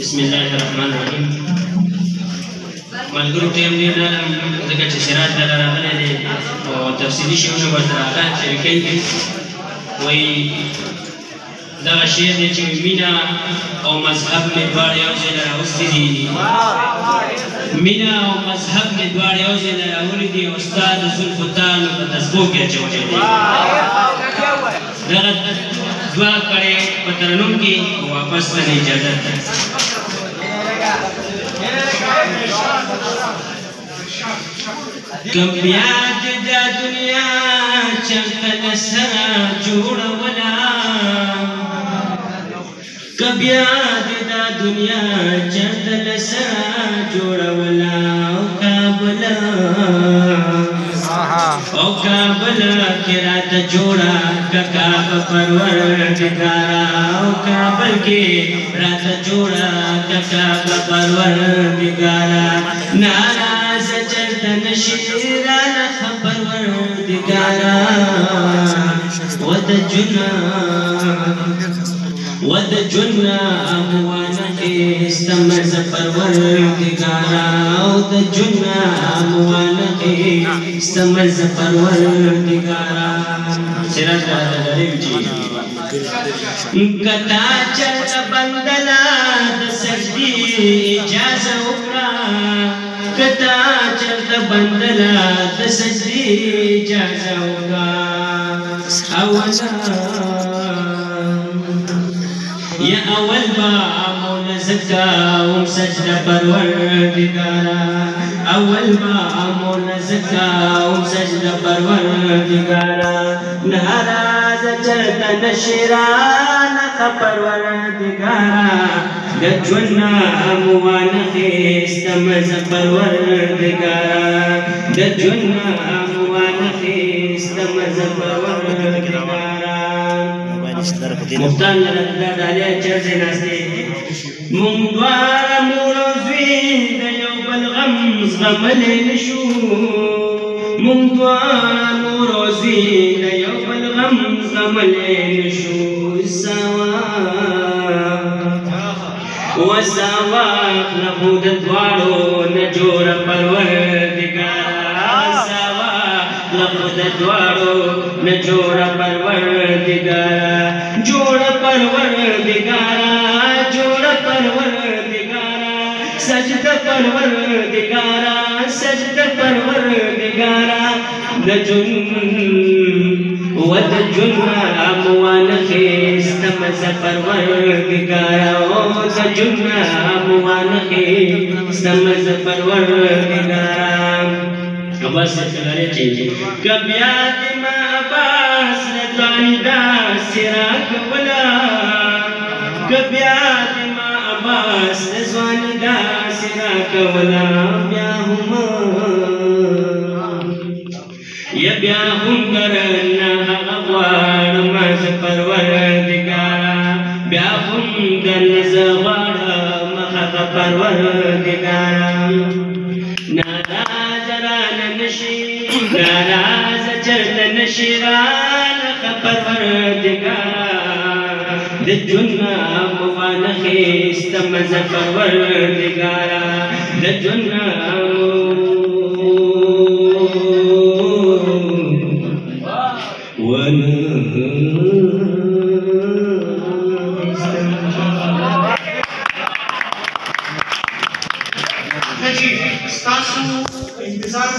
بسم الله الرحمن الرحیم. ملګرو ټیم ډېر نرم ځکه چې سراج دله راغلی دی او تفصیلي شیونه ورته راغله شریکۍ دي. وایي دغه شعر دی چې مینه او مذهب مې دواړه یو ځای له راوستي دي. مینه او مذهب مې دواړه یو ځای له راوړي دي او ستا د زلفو تار مې په تسبو کې اچولی دی. دغه دوه کړې په ترنم کې واپس ته اجازت ده. کم بیا دې دا دنیا چرته له سره جوړوله، که بیا دې دا دنیا چرته له سره جوړوله، او کابل کې راته جوړه که کعبه پروردګاره، او کابل کې راته جوړه که کعبه پروردګاره، ناراضه چرته نشي رانه پروردګاره، ود جنا اموانه استمز پروردګاره، او د جنا اموانه استمز پروردګاره. سراج راته لري چې کتا چرته بندلا د سجدي اجازه وکړه، کتا چرته بندلا د سجدي اجازه وکړه، یا اول با مولا زکاوم سجده پروردگارا، اول با مولا زکاوم سجده پروردگارا، ناراض چرته نشیران پروردگارا، د ژوند اموانه استمز پروردگارا، د ژوند اموانه استمز پروردگارا. مفتان لرده دالیا چرزی ناستی مونږ دواړه مور او زوی د یو بل غم زغملی نشو، مونږ دواړه مور او زوی د یو بل غم زغملی نشو، وساوا کړه خو د دواړو نه جوړه پروردګاره، ساوا کړه خو د دواړو نه جوړه پروردګاره، جوړه پروردګاره، جوړه پروردګاره، سجده پروردګاره، سجده پروردګاره، د ود جنا اموانه استمز پروردگارا، او د جنا اموانه استمز پروردگارا. بس چلے چیزی کبیا دما عباس نتوانی دا سراک ولا، کبیا دما عباس نتوانی دا سراک ولا، بیا هم یا بیا هم کرنا غوار مز پروردگارا، بیا هم کرنا زغوار مخ پروردگارا، ناراض ران نشی ناراض چرت نشیران پروردگارا، د جنا موانخ استمز پروردگارا، د جنا ستاسو انتظار